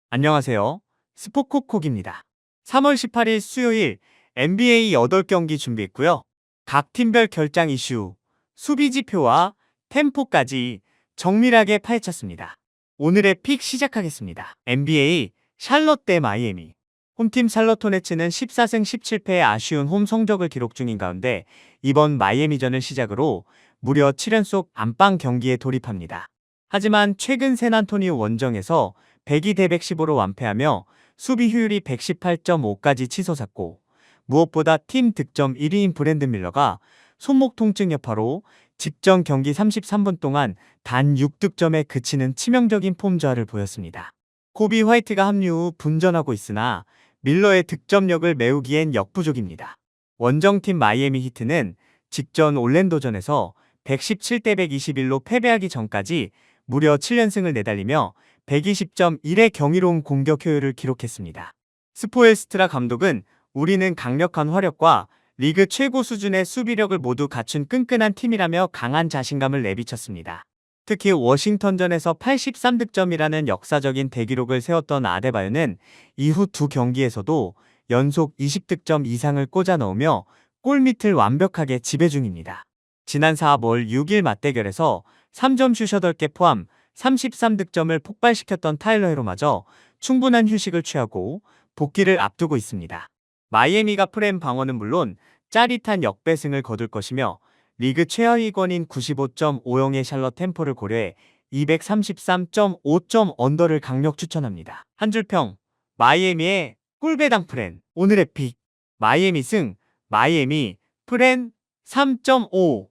안녕하세요. 스포콕콕입니다. 3월 18일 수요일 NBA 8경기 준비했고요. 각 팀별 결장 이슈, 수비 지표와 템포까지 정밀하게 파헤쳤습니다. 오늘의 픽 시작하겠습니다. NBA 샬럿 대 마이애미. 홈팀 샬럿 호네츠는 14승 17패의 아쉬운 홈 성적을 기록 중인 가운데 이번 마이애미전을 시작으로 무려 7연속 안방 경기에 돌입합니다. 하지만 최근 샌안토니오 원정에서 102대 115로 완패하며 수비 효율이 118.5까지 치솟았고, 무엇보다 팀 득점 1위인 브랜든 밀러가 손목 통증 여파로 직전 경기 33분 동안 단 6득점에 그치는 치명적인 폼 저하를 보였습니다. 코비 화이트가 합류 후 분전하고 있으나 밀러의 득점력을 메우기엔 역부족입니다. 원정팀 마이애미 히트는 직전 올랜도전에서 117대 121로 패배하기 전까지 무려 7연승을 내달리며 120.1의 경이로운 공격 효율을 기록했습니다. 스포엘스트라 감독은 우리는 강력한 화력과 리그 최고 수준의 수비력을 모두 갖춘 끈끈한 팀이라며 강한 자신감을 내비쳤습니다. 특히 워싱턴전에서 83득점이라는 역사적인 대기록을 세웠던 아데바요는 이후 두 경기에서도 연속 20득점 이상을 꽂아 넣으며 골밑을 완벽하게 지배 중입니다. 지난 4월 6일 맞대결에서 3점 슛 8개 포함 33득점을 폭발시켰던 타일러 헤로마저 충분한 휴식을 취하고 복귀를 앞두고 있습니다. 마이애미가 프렘 방어는 물론 짜릿한 역배승을 거둘 것이며 리그 최하위권인 95.50의 샬럿 템포를 고려해 233.5점 언더를 강력 추천합니다. 한 줄평, 마이애미의 꿀배당 프렌. 오늘의 픽, 마이애미 승, 마이애미 프렌 3.5,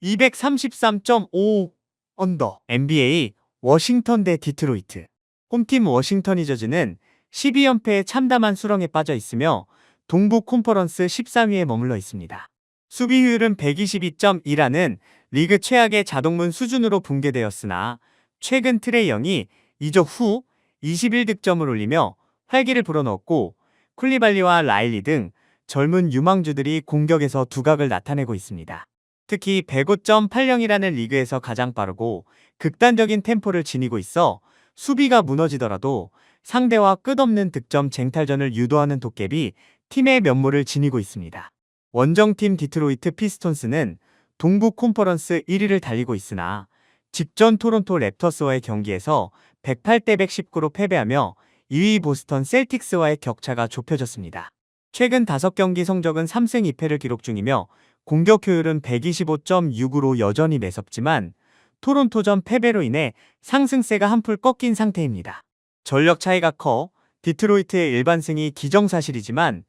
233.5 언더. NBA 워싱턴 대 디트로이트. 홈팀 워싱턴 위저즈는 12연패의 참담한 수렁에 빠져 있으며 동부 콘퍼런스 13위에 머물러 있습니다. 수비 효율은 122.2라는 리그 최악의 자동문 수준으로 붕괴되었으나 최근 트레이 영이 이적 후 21득점을 올리며 활기를 불어넣었고, 쿨리발리와 라일리 등 젊은 유망주들이 공격에서 두각을 나타내고 있습니다. 특히 105.80이라는 리그에서 가장 빠르고 극단적인 템포를 지니고 있어 수비가 무너지더라도 상대와 끝없는 득점 쟁탈전을 유도하는 도깨비 팀의 면모를 지니고 있습니다. 원정팀 디트로이트 피스톤스는 동부 콘퍼런스 1위를 달리고 있으나 직전 토론토 랩터스와의 경기에서 108대 119로 패배하며 2위 보스턴 셀틱스와의 격차가 좁혀졌습니다. 최근 5경기 성적은 3승 2패를 기록 중이며 공격 효율은 125.6으로 여전히 매섭지만 토론토전 패배로 인해 상승세가 한풀 꺾인 상태입니다. 전력 차이가 커 디트로이트의 일반승이 기정사실이지만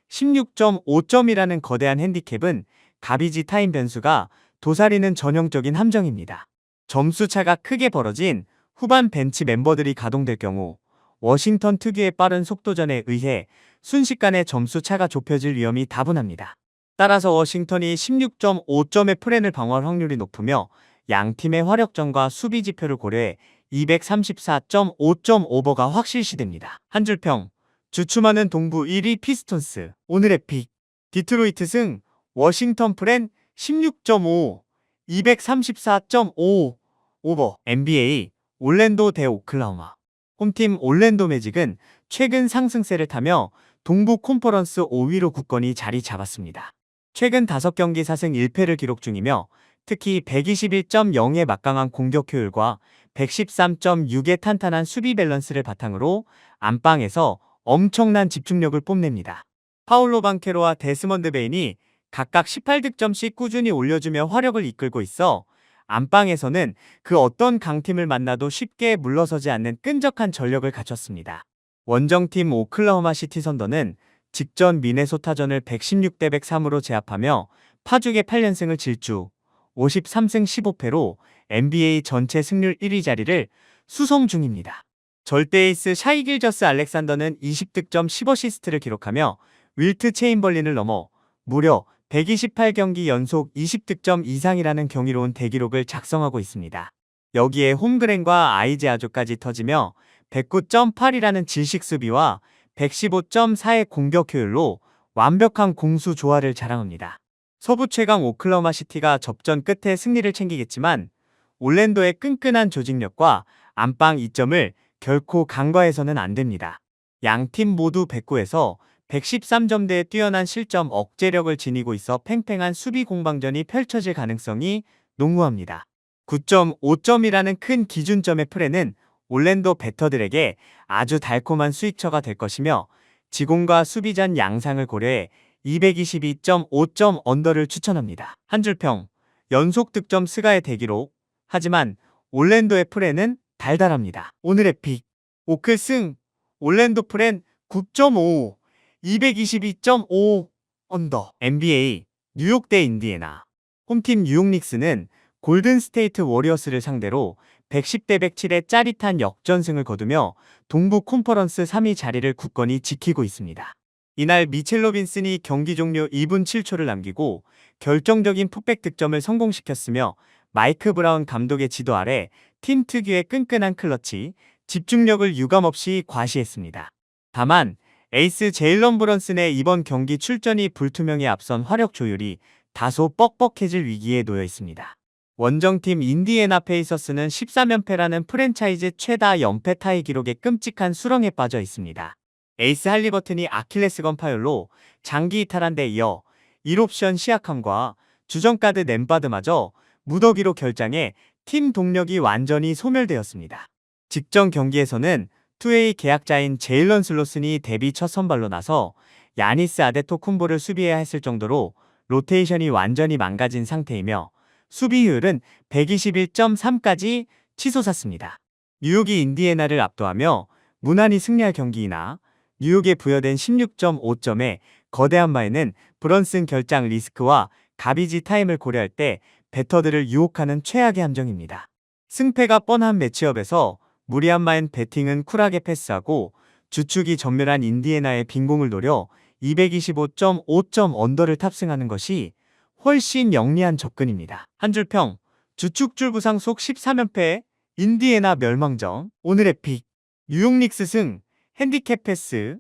16.5점이라는 거대한 핸디캡은 가비지 타임 변수가 도사리는 전형적인 함정입니다. 점수 차가 크게 벌어진 후반 벤치 멤버들이 가동될 경우 워싱턴 특유의 빠른 속도전에 의해 순식간에 점수 차가 좁혀질 위험이 다분합니다. 따라서 워싱턴이 16.5점의 프렌을 방어할 확률이 높으며 양팀의 화력전과 수비 지표를 고려해 234.5점 오버가 확실시됩니다. 한 줄평, 주춤하는 동부 1위 피스톤스. 오늘의 픽, 디트로이트 승, 워싱턴 프렌 16.5, 234.5 오버. NBA 올랜도 대 오클라호마. 홈팀 올랜도 매직은 최근 상승세를 타며 동부 콘퍼런스 5위로 굳건히 자리 잡았습니다. 최근 5경기 4승 1패를 기록 중이며 특히 121.0의 막강한 공격 효율과 113.6의 탄탄한 수비 밸런스를 바탕으로 안방에서 엄청난 집중력을 뽐냅니다. 파울로 방케로와 데스먼드 베인이 각각 18득점씩 꾸준히 올려주며 화력을 이끌고 있어 안방에서는 그 어떤 강팀을 만나도 쉽게 물러서지 않는 끈적한 전력을 갖췄습니다. 원정팀 오클라호마 시티 선더는 직전 미네소타전을 116대 103으로 제압하며 파죽의 8연승을 질주, 53승 15패로 NBA 전체 승률 1위 자리를 수성 중입니다. 절대 에이스 샤이 길저스 알렉산더는 20득점 10어시스트를 기록하며 윌트 체인벌린을 넘어 무려 128경기 연속 20득점 이상이라는 경이로운 대기록을 작성하고 있습니다. 여기에 홈그랜과 아이제 아조까지 터지며 109.8이라는 질식 수비와 115.4의 공격 효율로 완벽한 공수 조화를 자랑합니다. 서부 최강 오클라호마 시티가 접전 끝에 승리를 챙기겠지만 올랜도의 끈끈한 조직력과 안방 2점을 결코 간과해서는 안 됩니다. 양팀 모두 109에서 113점대의 뛰어난 실점 억제력을 지니고 있어 팽팽한 수비 공방전이 펼쳐질 가능성이 농후합니다. 9.5점이라는 큰 기준점의 프레는 올랜도 배터들에게 아주 달콤한 수익처가 될 것이며 지공과 수비전 양상을 고려해 222.5점 언더를 추천합니다. 한 줄평, 연속 득점 스가의 대기록. 하지만 올랜도의 프레는 달달합니다. 오늘의 픽, 오클 승, 올랜도 프렌 9.5, 222.5 언더. NBA, 뉴욕 대 인디애나. 홈팀 뉴욕 닉스는 골든 스테이트 워리어스를 상대로 110대 107의 짜릿한 역전승을 거두며 동부 컨퍼런스 3위 자리를 굳건히 지키고 있습니다. 이날 미첼 로빈슨이 경기 종료 2분 7초를 남기고 결정적인 풋백 득점을 성공시켰으며 마이크 브라운 감독의 지도 아래 팀 특유의 끈끈한 클러치, 집중력을 유감없이 과시했습니다. 다만 에이스 제일런 브런슨의 이번 경기 출전이 불투명에 앞선 화력 조율이 다소 뻑뻑해질 위기에 놓여 있습니다. 원정팀 인디애나 페이서스는 13연패라는 프랜차이즈 최다 연패 타이 기록에 끔찍한 수렁에 빠져 있습니다. 에이스 할리버튼이 아킬레스건 파열로 장기 이탈한 데 이어 1옵션 시약함과 주전가드 램바드마저 무더기로 결장해 팀 동력이 완전히 소멸되었습니다. 직전 경기에서는 투웨이 계약자인 제일런 슬로슨이 데뷔 첫 선발로 나서 야니스 아데토쿤보를 수비해야 했을 정도로 로테이션이 완전히 망가진 상태이며 수비 효율은 121.3까지 치솟았습니다. 뉴욕이 인디애나를 압도하며 무난히 승리할 경기이나 뉴욕에 부여된 16.5점의 거대한 마에는 브런슨 결장 리스크와 가비지 타임을 고려할 때 배터들을 유혹하는 최악의 함정입니다. 승패가 뻔한 매치업에서 무리한 마엔 배팅은 쿨하게 패스하고 주축이 전멸한 인디애나의 빈공을 노려 225.5점 언더를 탑승하는 것이 훨씬 영리한 접근입니다. 한 줄평, 주축줄 부상 속 13연패, 인디애나 멸망전. 오늘의 픽, 뉴욕 닉스 승, 핸디캡 패스,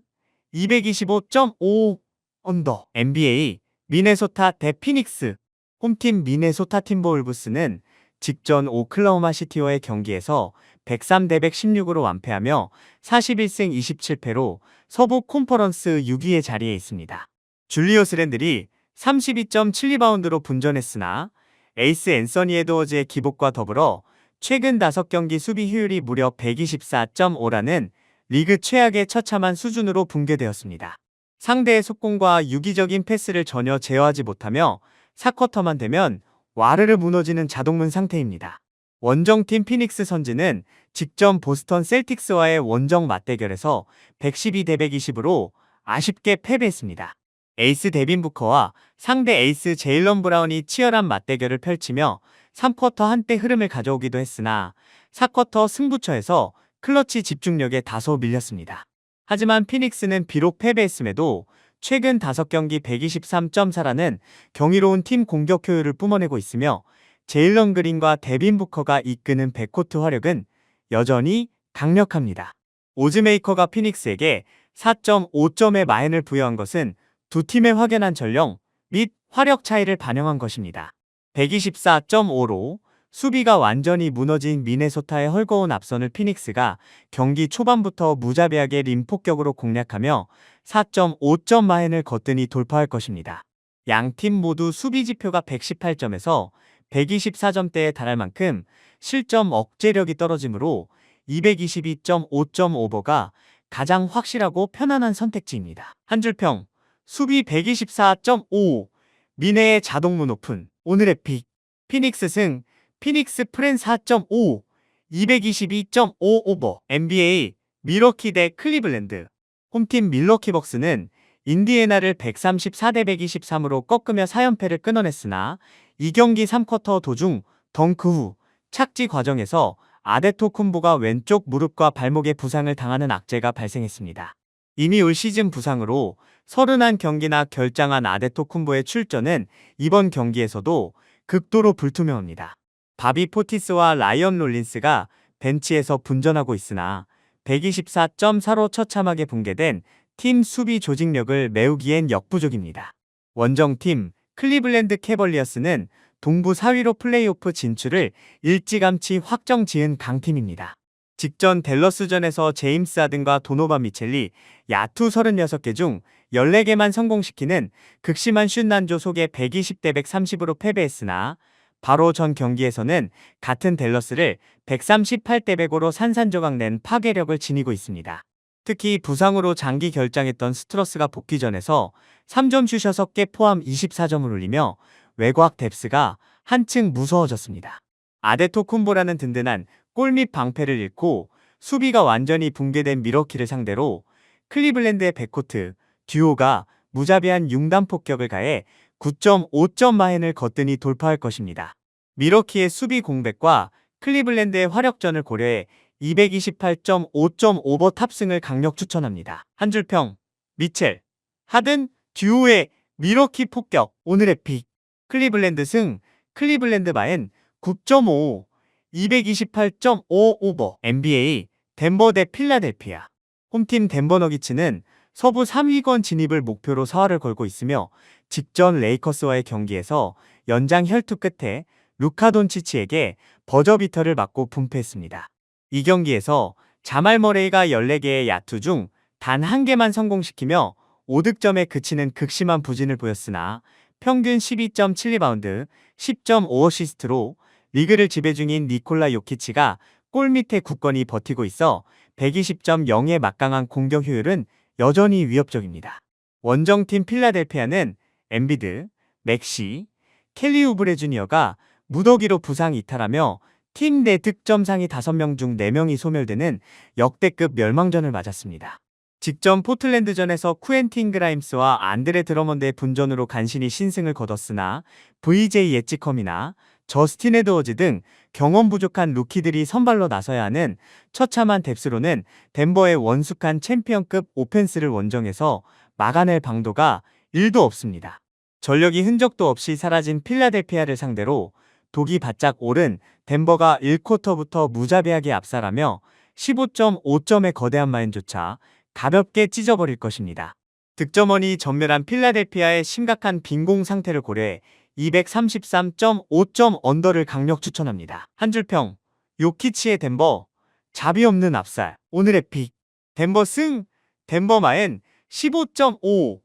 225.5 언더. NBA, 미네소타 대 피닉스. 홈팀 미네소타 팀버울브스는 직전 오클라호마 시티와의 경기에서 103대 116으로 완패하며 41승 27패로 서부 콘퍼런스 6위의 자리에 있습니다. 줄리어스 랜들이 32.7리바운드로 분전했으나 에이스 앤서니 에드워즈의 기복과 더불어 최근 5경기 수비 효율이 무려 124.5라는 리그 최악의 처참한 수준으로 붕괴되었습니다. 상대의 속공과 유기적인 패스를 전혀 제어하지 못하며 4쿼터만 되면 와르르 무너지는 자동문 상태입니다. 원정팀 피닉스 선즈는 직전 보스턴 셀틱스와의 원정 맞대결에서 112대 120으로 아쉽게 패배했습니다. 에이스 데빈 부커와 상대 에이스 제일런 브라운이 치열한 맞대결을 펼치며 3쿼터 한때 흐름을 가져오기도 했으나 4쿼터 승부처에서 클러치 집중력에 다소 밀렸습니다. 하지만 피닉스는 비록 패배했음에도 최근 5경기 123.4라는 경이로운 팀 공격 효율을 뿜어내고 있으며 제일런 그린과 데빈 부커가 이끄는 백코트 화력은 여전히 강력합니다. 오즈메이커가 피닉스에게 4.5점의 마인을 부여한 것은 두 팀의 확연한 전령 및 화력 차이를 반영한 것입니다. 124.5로 수비가 완전히 무너진 미네소타의 헐거운 앞선을 피닉스가 경기 초반부터 무자비하게 림 폭격으로 공략하며 4.5점 마인을 거뜬히 돌파할 것입니다. 양팀 모두 수비 지표가 118점에서 124점대에 달할 만큼 실점 억제력이 떨어지므로 222.5점 오버가 가장 확실하고 편안한 선택지입니다. 한 줄평, 수비 124.5, 미네의 자동문 오픈. 오늘의 픽, 피닉스 승, 피닉스 프렌 4.5, 222.5 오버. NBA, 밀워키 대 클리블랜드. 홈팀 밀워키 벅스는 인디애나를 134대 123으로 꺾으며 4연패를 끊어냈으나 이 경기 3쿼터 도중 덩크 후 착지 과정에서 아데토쿤보가 왼쪽 무릎과 발목에 부상을 당하는 악재가 발생했습니다. 이미 올 시즌 부상으로 31경기나 결장한 아데토쿤보의 출전은 이번 경기에서도 극도로 불투명합니다. 바비 포티스와 라이언 롤린스가 벤치에서 분전하고 있으나 124.4로 처참하게 붕괴된 팀 수비 조직력을 메우기엔 역부족입니다. 원정팀 클리블랜드 캐벌리어스는 동부 4위로 플레이오프 진출을 일찌감치 확정 지은 강팀입니다. 직전 댈러스전에서 제임스 하든과 도노반 미첼리 야투 36개 중 14개만 성공시키는 극심한 슛 난조 속에 120대 130으로 패배했으나 바로 전 경기에서는 같은 댈러스를 138대 105로 산산조각 낸 파괴력을 지니고 있습니다. 특히 부상으로 장기 결장했던 스트러스가 복귀전에서 3점 슛 6개 포함 24점을 올리며 외곽 뎁스가 한층 무서워졌습니다. 아데토쿤보라는 든든한 골 및 방패를 잃고 수비가 완전히 붕괴된 미러키를 상대로 클리블랜드의 백코트 듀오가 무자비한 융단 폭격을 가해 9.5점 마헨을 거뜬히 돌파할 것입니다. 미러키의 수비 공백과 클리블랜드의 화력전을 고려해 228.5점 오버 탑승을 강력 추천합니다. 한 줄 평, 미첼, 하든, 듀오의 미러키 폭격, 오늘의 픽. 클리블랜드 승, 클리블랜드 마헨 9.5, 228.5 오버. NBA, 덴버 대 필라델피아. 홈팀 덴버 너기츠는 서부 3위권 진입을 목표로 서화를 걸고 있으며 직전 레이커스와의 경기에서 연장 혈투 끝에 루카 돈치치에게 버저비터를 맞고 분패했습니다. 이 경기에서 자말 머레이가 14개의 야투 중 단 1개만 성공시키며 5득점에 그치는 극심한 부진을 보였으나 평균 12.7리바운드, 10.5어시스트로 리그를 지배 중인 니콜라 요키치가 골 밑에 굳건히 버티고 있어 120.0의 막강한 공격 효율은 여전히 위협적입니다. 원정팀 필라델피아는 엠비드, 맥시, 켈리 우브레 주니어가 무더기로 부상 이탈하며 팀 내 득점 상위 5명 중 4명이 소멸되는 역대급 멸망전을 맞았습니다. 직전 포틀랜드전에서 쿠엔틴 그라임스와 안드레 드러먼드의 분전으로 간신히 신승을 거뒀으나 VJ 예치컴이나 저스틴 에드워즈 등 경험 부족한 루키들이 선발로 나서야 하는 처참한 뎁스로는 덴버의 원숙한 챔피언급 오펜스를 원정에서 막아낼 방도가 1도 없습니다. 전력이 흔적도 없이 사라진 필라델피아를 상대로 독이 바짝 오른 덴버가 1쿼터부터 무자비하게 압살하며 15.5점의 거대한 마인조차 가볍게 찢어버릴 것입니다. 득점원이 전멸한 필라델피아의 심각한 빈공 상태를 고려해 233.5점 언더를 강력 추천합니다. 한 줄 평, 요키치의 덴버, 자비 없는 압살, 오늘의 픽. 덴버 승, 덴버 마엔 15.5,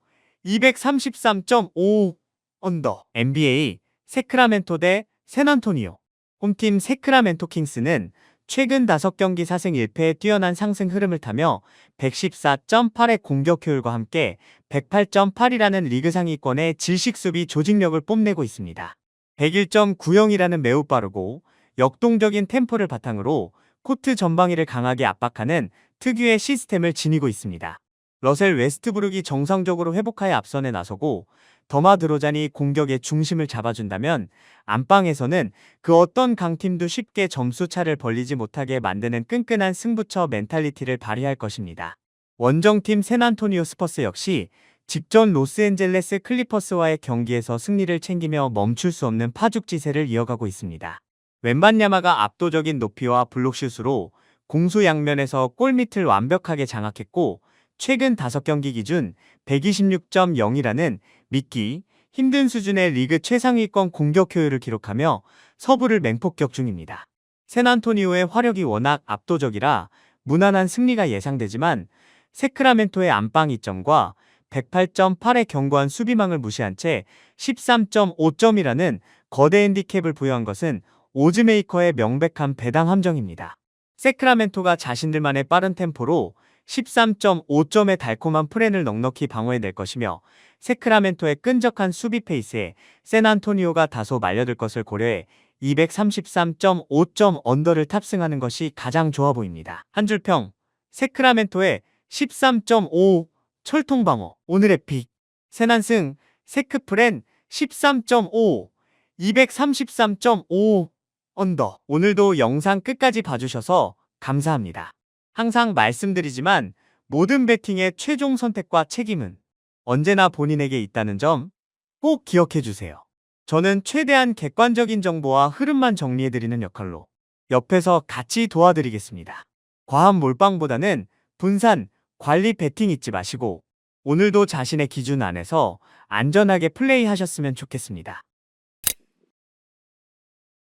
233.5 언더. NBA, 세크라멘토 대 샌안토니오. 홈팀 세크라멘토 킹스는 최근 5경기 4승 1패의 뛰어난 상승 흐름을 타며 114.8의 공격 효율과 함께 108.8이라는 리그 상위권의 질식 수비 조직력을 뽐내고 있습니다. 101.90이라는 매우 빠르고 역동적인 템포를 바탕으로 코트 전방위를 강하게 압박하는 특유의 시스템을 지니고 있습니다. 러셀 웨스트브룩이 정상적으로 회복하여 앞선에 나서고 더마 드로잔이 공격의 중심을 잡아준다면 안방에서는 그 어떤 강팀도 쉽게 점수 차를 벌리지 못하게 만드는 끈끈한 승부처 멘탈리티를 발휘할 것입니다. 원정팀 샌안토니오 스퍼스 역시 직전 로스앤젤레스 클리퍼스와의 경기에서 승리를 챙기며 멈출 수 없는 파죽지세를 이어가고 있습니다. 웬반야마가 압도적인 높이와 블록슛으로 공수 양면에서 골밑을 완벽하게 장악했고 최근 5경기 기준 126.0이라는 믿기 힘든 수준의 리그 최상위권 공격 효율을 기록하며 서부를 맹폭격 중입니다. 샌안토니오의 화력이 워낙 압도적이라 무난한 승리가 예상되지만 세크라멘토의 안방 2점과 108.8의 견고한 수비망을 무시한 채 13.5점이라는 거대 핸디캡을 부여한 것은 오즈메이커의 명백한 배당 함정입니다. 세크라멘토가 자신들만의 빠른 템포로 13.5점의 달콤한 프렌을 넉넉히 방어해낼 것이며 세크라멘토의 끈적한 수비 페이스에 샌안토니오가 다소 말려들 것을 고려해 233.5점 언더를 탑승하는 것이 가장 좋아 보입니다. 한 줄 평, 세크라멘토의 13.5 철통방어, 오늘의 픽. 샌안승, 세크프렌 13.5, 233.5 언더. 오늘도 영상 끝까지 봐주셔서 감사합니다. 항상 말씀드리지만 모든 베팅의 최종 선택과 책임은 언제나 본인에게 있다는 점 꼭 기억해주세요. 저는 최대한 객관적인 정보와 흐름만 정리해드리는 역할로 옆에서 같이 도와드리겠습니다. 과한 몰빵보다는 분산, 관리 베팅 잊지 마시고 오늘도 자신의 기준 안에서 안전하게 플레이하셨으면 좋겠습니다.